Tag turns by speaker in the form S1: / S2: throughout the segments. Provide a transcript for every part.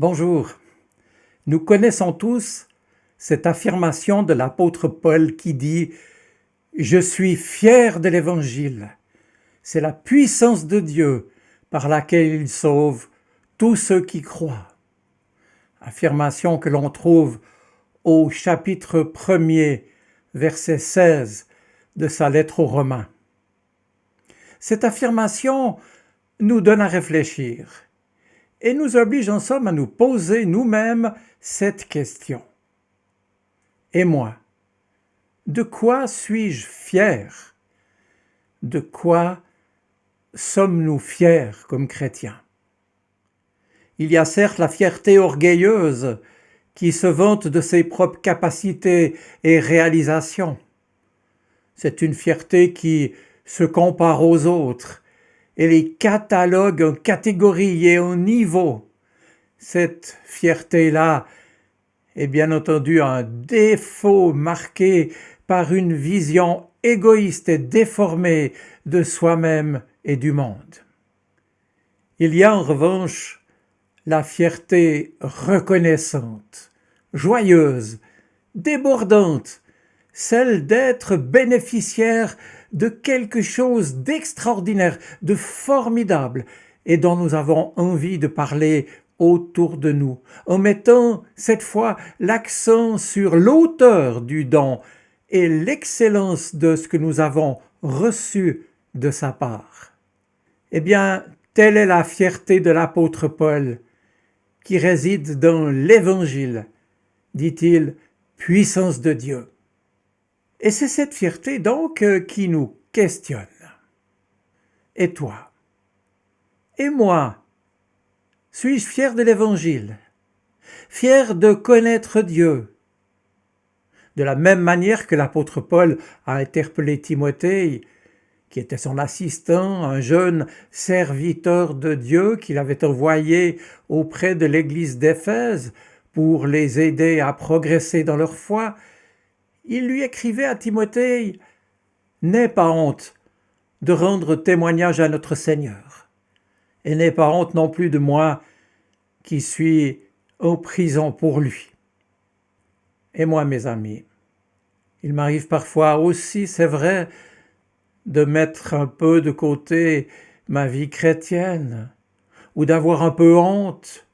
S1: Bonjour. Nous connaissons tous cette affirmation de l'apôtre Paul qui dit « Je suis fier de l'Évangile. C'est la puissance de Dieu par laquelle il sauve tous ceux qui croient. » Affirmation que l'on trouve au chapitre 1er, verset 16 de sa lettre aux Romains. Cette affirmation nous donne à réfléchir et nous oblige en somme à nous poser nous-mêmes cette question. Et moi, de quoi suis-je fier? De quoi sommes-nous fiers comme chrétiens? Il y a certes la fierté orgueilleuse qui se vante de ses propres capacités et réalisations. C'est une fierté qui se compare aux autres et les catalogue en catégories et en niveaux. Cette fierté-là est bien entendu un défaut marqué par une vision égoïste et déformée de soi-même et du monde. Il y a en revanche la fierté reconnaissante, joyeuse, débordante, celle d'être bénéficiaire de quelque chose d'extraordinaire, de formidable, et dont nous avons envie de parler autour de nous, en mettant cette fois l'accent sur l'auteur du don et l'excellence de ce que nous avons reçu de sa part. Eh bien, telle est la fierté de l'apôtre Paul, qui réside dans l'Évangile, dit-il, puissance de Dieu. Et c'est cette fierté donc qui nous questionne. Et toi? Et moi? Suis-je fier de l'Évangile? Fier de connaître Dieu? De la même manière que l'apôtre Paul a interpellé Timothée, qui était son assistant, un jeune serviteur de Dieu qu'il avait envoyé auprès de l'église d'Éphèse pour les aider à progresser dans leur foi, il lui écrivait à Timothée « N'aie pas honte de rendre témoignage à notre Seigneur, et n'aie pas honte non plus de moi qui suis en prison pour lui. » Et moi, mes amis, il m'arrive parfois aussi, c'est vrai, de mettre un peu de côté ma vie chrétienne, ou d'avoir un peu honte,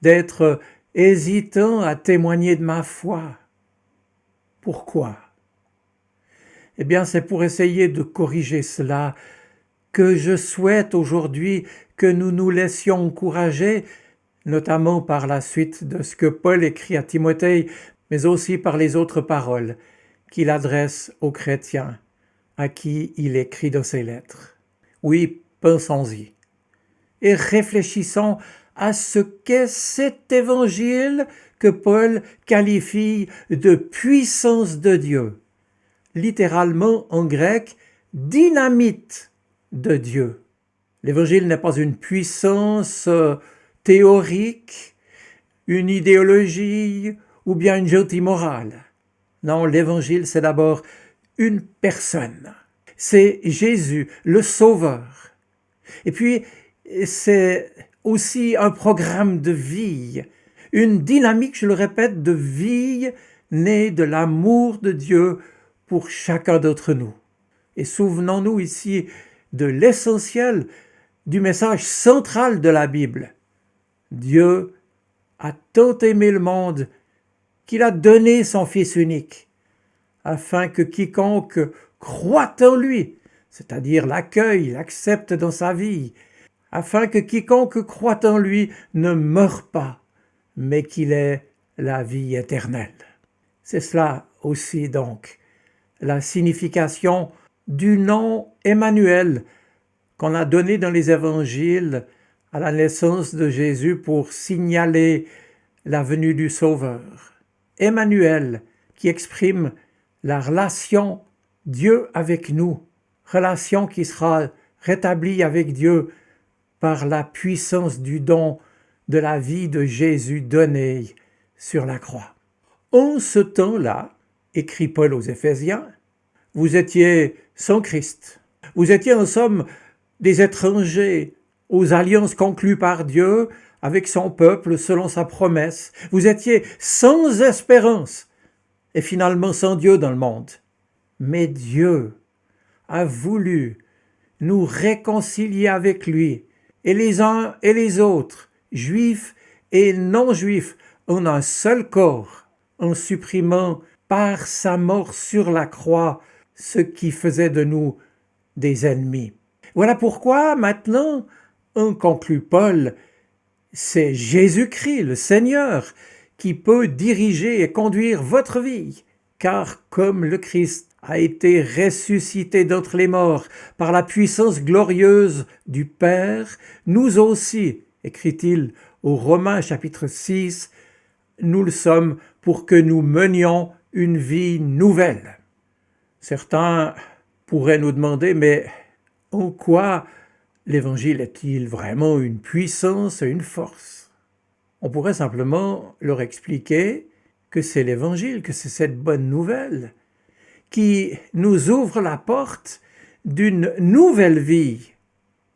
S1: d'être hésitant à témoigner de ma foi. Pourquoi? Eh bien, c'est pour essayer de corriger cela que je souhaite aujourd'hui que nous nous laissions encourager, notamment par la suite de ce que Paul écrit à Timothée, mais aussi par les autres paroles qu'il adresse aux chrétiens à qui il écrit dans ses lettres. Oui, pensons-y et réfléchissons à ce qu'est cet évangile que Paul qualifie de puissance de Dieu, littéralement en grec, dynamite de Dieu. L'évangile n'est pas une puissance théorique, une idéologie ou bien une gentille morale. Non, l'évangile c'est d'abord une personne. C'est Jésus, le Sauveur. Et puis, c'est aussi un programme de vie, une dynamique, je le répète, de vie née de l'amour de Dieu pour chacun d'entre nous. Et souvenons-nous ici de l'essentiel, du message central de la Bible. Dieu a tant aimé le monde qu'il a donné son Fils unique, afin que quiconque croit en lui, c'est-à-dire l'accueille, l'accepte dans sa vie, afin que quiconque croit en lui ne meure pas, mais qu'il ait la vie éternelle. C'est cela aussi donc, la signification du nom Emmanuel qu'on a donné dans les évangiles à la naissance de Jésus pour signaler la venue du Sauveur. Emmanuel qui exprime la relation Dieu avec nous, relation qui sera rétablie avec Dieu par la puissance du don de la vie de Jésus donnée sur la croix. En ce temps-là, écrit Paul aux Éphésiens, vous étiez sans Christ. Vous étiez en somme des étrangers aux alliances conclues par Dieu avec son peuple selon sa promesse. Vous étiez sans espérance et finalement sans Dieu dans le monde. Mais Dieu a voulu nous réconcilier avec lui, et les uns et les autres, juifs et non-juifs, en un seul corps, en supprimant par sa mort sur la croix ce qui faisait de nous des ennemis. Voilà pourquoi maintenant, en conclut Paul, c'est Jésus-Christ, le Seigneur, qui peut diriger et conduire votre vie, car comme le Christ a été ressuscité d'entre les morts par la puissance glorieuse du Père, nous aussi, écrit-il aux Romains chapitre 6, nous le sommes pour que nous menions une vie nouvelle. Certains pourraient nous demander, mais en quoi l'Évangile est-il vraiment une puissance et une force? On pourrait simplement leur expliquer que c'est l'Évangile, que c'est cette bonne nouvelle qui nous ouvre la porte d'une nouvelle vie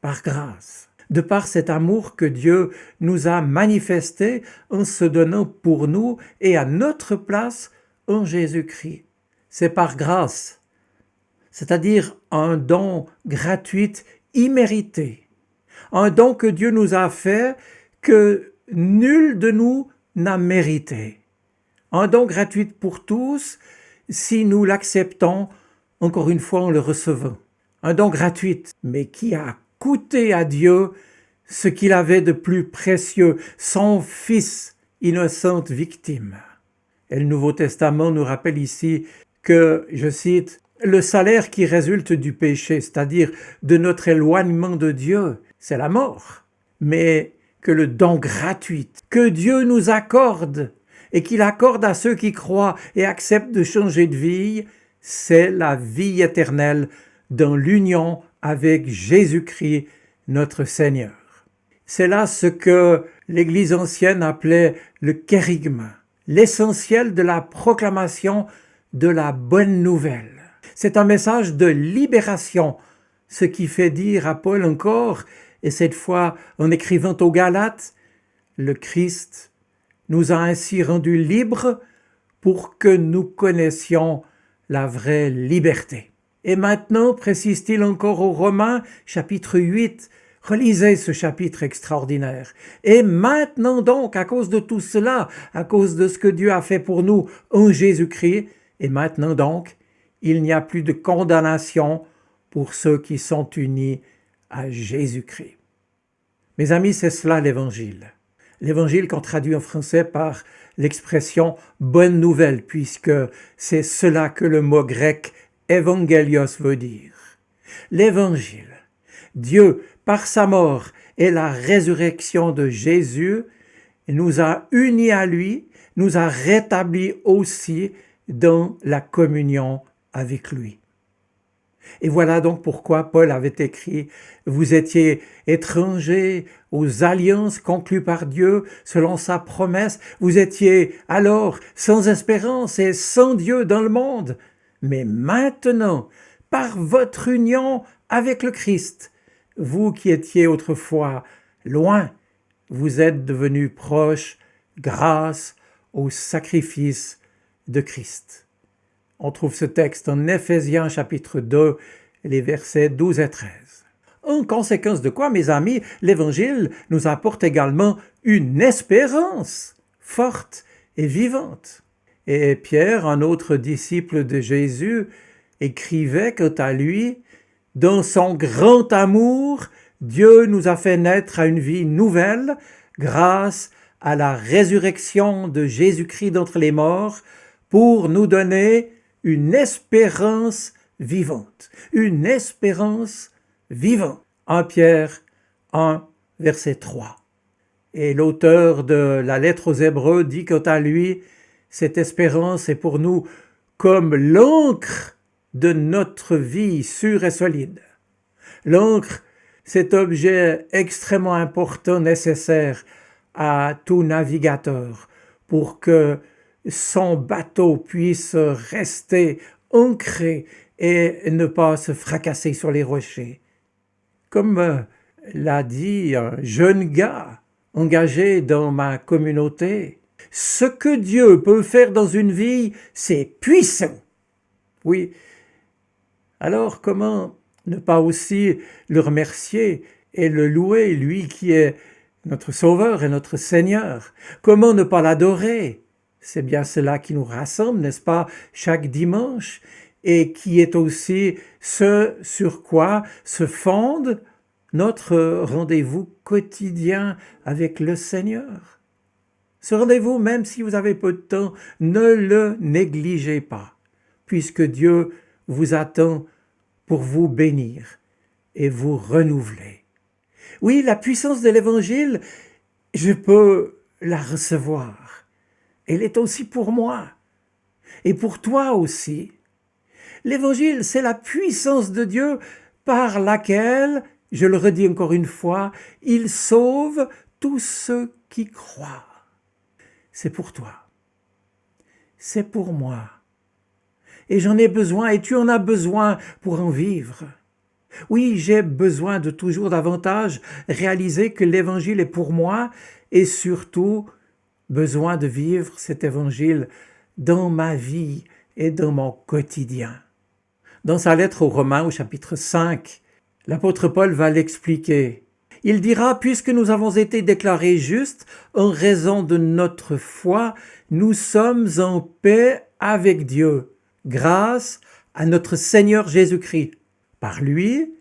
S1: par grâce, de par cet amour que Dieu nous a manifesté en se donnant pour nous et à notre place en Jésus-Christ. C'est par grâce, c'est-à-dire un don gratuit, immérité, un don que Dieu nous a fait que nul de nous n'a mérité, un don gratuit pour tous si nous l'acceptons, encore une fois en le recevant. Un don gratuit, mais qui a coûté à Dieu ce qu'il avait de plus précieux, son Fils, innocente victime. Et le Nouveau Testament nous rappelle ici que, je cite, « le salaire qui résulte du péché, c'est-à-dire de notre éloignement de Dieu, c'est la mort, mais que le don gratuit que Dieu nous accorde et qu'il accorde à ceux qui croient et acceptent de changer de vie, c'est la vie éternelle dans l'union avec Jésus-Christ, notre Seigneur. » C'est là ce que l'Église ancienne appelait le kérygme, l'essentiel de la proclamation de la bonne nouvelle. C'est un message de libération, ce qui fait dire à Paul encore, et cette fois en écrivant aux Galates, le Christ nous a ainsi rendus libres pour que nous connaissions la vraie liberté. Et maintenant, précise-t-il encore aux Romains, chapitre 8, relisez ce chapitre extraordinaire. Et maintenant donc, à cause de tout cela, à cause de ce que Dieu a fait pour nous en Jésus-Christ, et maintenant donc, il n'y a plus de condamnation pour ceux qui sont unis à Jésus-Christ. Mes amis, c'est cela l'Évangile. L'Évangile qu'on traduit en français par l'expression « bonne nouvelle » puisque c'est cela que le mot grec « évangélios » veut dire. L'Évangile, Dieu, par sa mort et la résurrection de Jésus, nous a unis à lui, nous a rétablis aussi dans la communion avec lui. Et voilà donc pourquoi Paul avait écrit « Vous étiez étrangers aux alliances conclues par Dieu selon sa promesse. Vous étiez alors sans espérance et sans Dieu dans le monde. Mais maintenant, par votre union avec le Christ, vous qui étiez autrefois loin, vous êtes devenus proches grâce au sacrifice de Christ. » On trouve ce texte en Éphésiens chapitre 2, les versets 12 et 13. En conséquence de quoi, mes amis, l'Évangile nous apporte également une espérance forte et vivante. Et Pierre, un autre disciple de Jésus, écrivait quant à lui, « Dans son grand amour, Dieu nous a fait naître à une vie nouvelle grâce à la résurrection de Jésus-Christ d'entre les morts pour nous donner une espérance vivante. » Une espérance vivante. 1 Pierre 1, verset 3. Et l'auteur de la lettre aux Hébreux dit quant à lui, cette espérance est pour nous comme l'encre de notre vie sûre et solide. L'encre, cet objet extrêmement important, nécessaire à tout navigateur pour que son bateau puisse rester ancré et ne pas se fracasser sur les rochers. Comme l'a dit un jeune gars engagé dans ma communauté. Ce que Dieu peut faire dans une vie, c'est puissant. Oui, alors comment ne pas aussi le remercier et le louer, lui qui est notre Sauveur et notre Seigneur? Comment ne pas l'adorer? C'est bien cela qui nous rassemble, n'est-ce pas, chaque dimanche, et qui est aussi ce sur quoi se fonde notre rendez-vous quotidien avec le Seigneur. Ce rendez-vous, même si vous avez peu de temps, ne le négligez pas, puisque Dieu vous attend pour vous bénir et vous renouveler. Oui, la puissance de l'Évangile, je peux la recevoir. Elle est aussi pour moi et pour toi aussi. L'Évangile, c'est la puissance de Dieu par laquelle, je le redis encore une fois, il sauve tous ceux qui croient. C'est pour toi. C'est pour moi. Et j'en ai besoin, et tu en as besoin pour en vivre. Oui, j'ai besoin de toujours davantage réaliser que l'Évangile est pour moi, et surtout besoin de vivre cet Évangile dans ma vie et dans mon quotidien. Dans sa lettre aux Romains au chapitre 5, l'apôtre Paul va l'expliquer. Il dira, puisque nous avons été déclarés justes en raison de notre foi, nous sommes en paix avec Dieu, grâce à notre Seigneur Jésus-Christ. Par lui,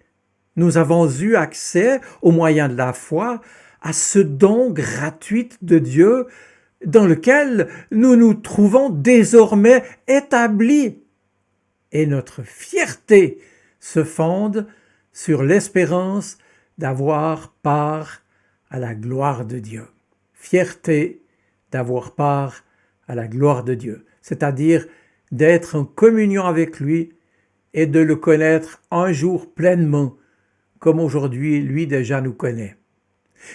S1: nous avons eu accès, au moyen de la foi, à ce don gratuit de Dieu dans lequel nous nous trouvons désormais établis. Et notre fierté se fonde sur l'espérance d'avoir part à la gloire de Dieu. Fierté d'avoir part à la gloire de Dieu, c'est-à-dire d'être en communion avec lui et de le connaître un jour pleinement, comme aujourd'hui lui déjà nous connaît.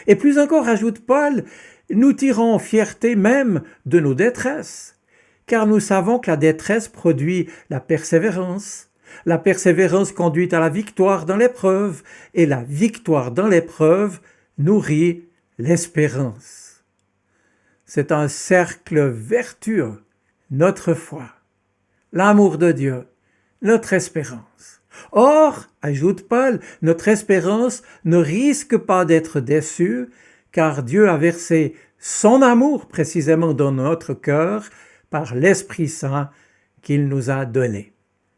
S1: Et plus encore, ajoute Paul, nous tirons fierté même de nos détresses, car nous savons que la détresse produit la persévérance conduit à la victoire dans l'épreuve, et la victoire dans l'épreuve nourrit l'espérance. C'est un cercle vertueux, notre foi, l'amour de Dieu, notre espérance. Or, ajoute Paul, notre espérance ne risque pas d'être déçue, car Dieu a versé son amour précisément dans notre cœur par l'Esprit Saint qu'il nous a donné.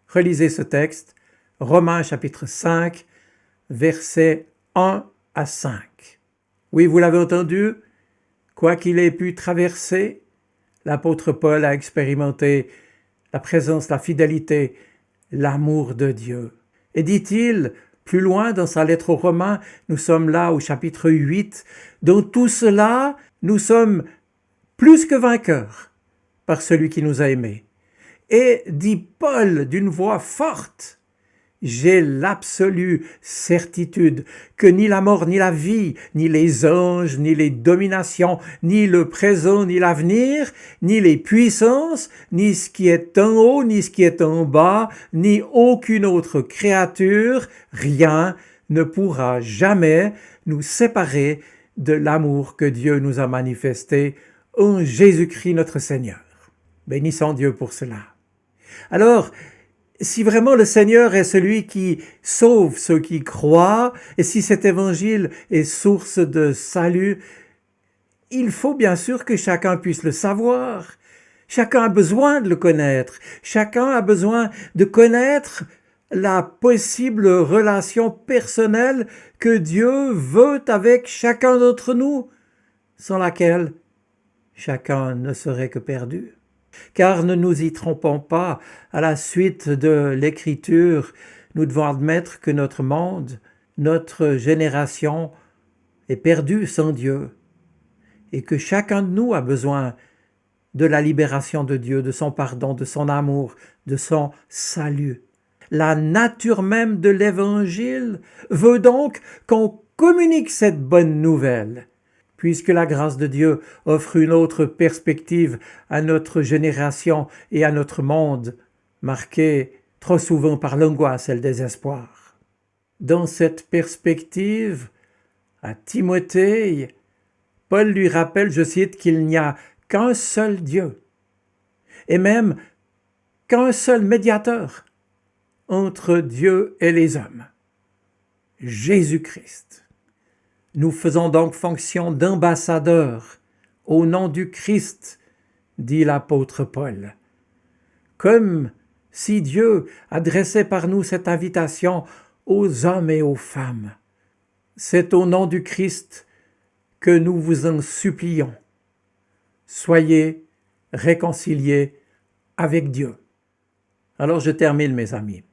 S1: Relisez ce texte, Romains chapitre 5, versets 1 à 5. Oui, vous l'avez entendu, quoi qu'il ait pu traverser, l'apôtre Paul a expérimenté la présence, la fidélité, l'amour de Dieu. Et dit-il, plus loin dans sa lettre aux Romains, nous sommes là au chapitre 8, dans tout cela, nous sommes plus que vainqueurs par celui qui nous a aimés. Et dit Paul d'une voix forte, « J'ai l'absolue certitude que ni la mort, ni la vie, ni les anges, ni les dominations, ni le présent, ni l'avenir, ni les puissances, ni ce qui est en haut, ni ce qui est en bas, ni aucune autre créature, rien ne pourra jamais nous séparer de l'amour que Dieu nous a manifesté en Jésus-Christ notre Seigneur. » Bénissons Dieu pour cela. Alors, si vraiment le Seigneur est celui qui sauve ceux qui croient, et si cet évangile est source de salut, il faut bien sûr que chacun puisse le savoir. Chacun a besoin de le connaître. Chacun a besoin de connaître la possible relation personnelle que Dieu veut avec chacun d'entre nous, sans laquelle chacun ne serait que perdu. Car ne nous y trompons pas, à la suite de l'Écriture, nous devons admettre que notre monde, notre génération est perdue sans Dieu et que chacun de nous a besoin de la libération de Dieu, de son pardon, de son amour, de son salut. La nature même de l'Évangile veut donc qu'on communique cette bonne nouvelle. Puisque la grâce de Dieu offre une autre perspective à notre génération et à notre monde, marqué trop souvent par l'angoisse et le désespoir. Dans cette perspective, à Timothée, Paul lui rappelle, je cite, qu'il n'y a qu'un seul Dieu, et même qu'un seul médiateur entre Dieu et les hommes, Jésus-Christ. Nous faisons donc fonction d'ambassadeurs au nom du Christ, dit l'apôtre Paul. Comme si Dieu adressait par nous cette invitation aux hommes et aux femmes. C'est au nom du Christ que nous vous en supplions. Soyez réconciliés avec Dieu. Alors je termine, mes amis.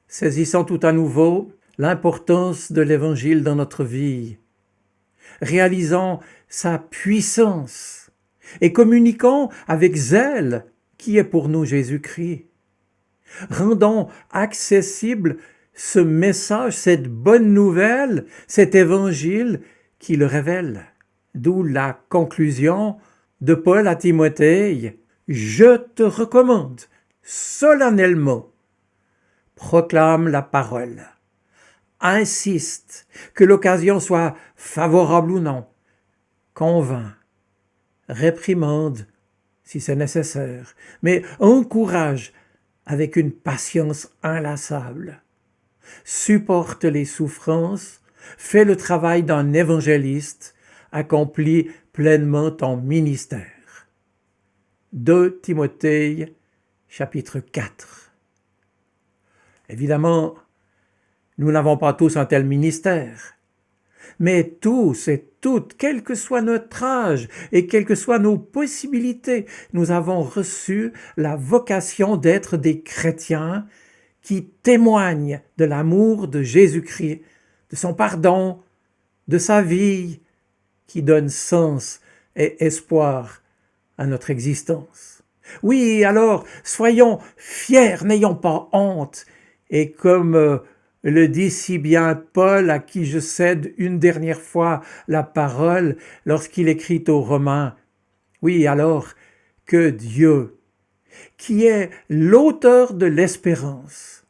S1: Saisissons tout à nouveau l'importance de l'Évangile dans notre vie. Réalisons sa puissance et communiquons avec zèle qui est pour nous Jésus-Christ. Rendons accessible ce message, cette bonne nouvelle, cet Évangile qui le révèle. D'où la conclusion de Paul à Timothée, « Je te recommande solennellement, proclame la parole, insiste, que l'occasion soit favorable ou non, convainc, réprimande si c'est nécessaire, mais encourage avec une patience inlassable. Supporte les souffrances, fais le travail d'un évangéliste, accomplis pleinement ton ministère. 2 Timothée, chapitre 4. Évidemment, nous n'avons pas tous un tel ministère, mais tous et toutes, quel que soit notre âge et quelles que soient nos possibilités, nous avons reçu la vocation d'être des chrétiens qui témoignent de l'amour de Jésus-Christ, de son pardon, de sa vie, qui donne sens et espoir à notre existence. Oui, alors, soyons fiers, n'ayons pas honte, et comme le dit si bien Paul, à qui je cède une dernière fois la parole lorsqu'il écrit aux Romains, oui, alors que Dieu, qui est l'auteur de l'espérance,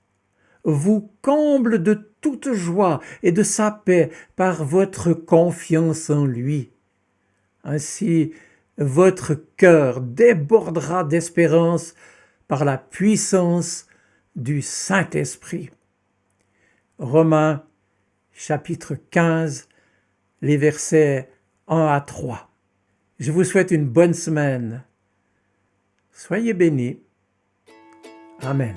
S1: vous comble de toute joie et de sa paix par votre confiance en lui. Ainsi, votre cœur débordera d'espérance par la puissance du Saint-Esprit. Romains, chapitre 15, les versets 1 à 3. Je vous souhaite une bonne semaine. Soyez bénis. Amen.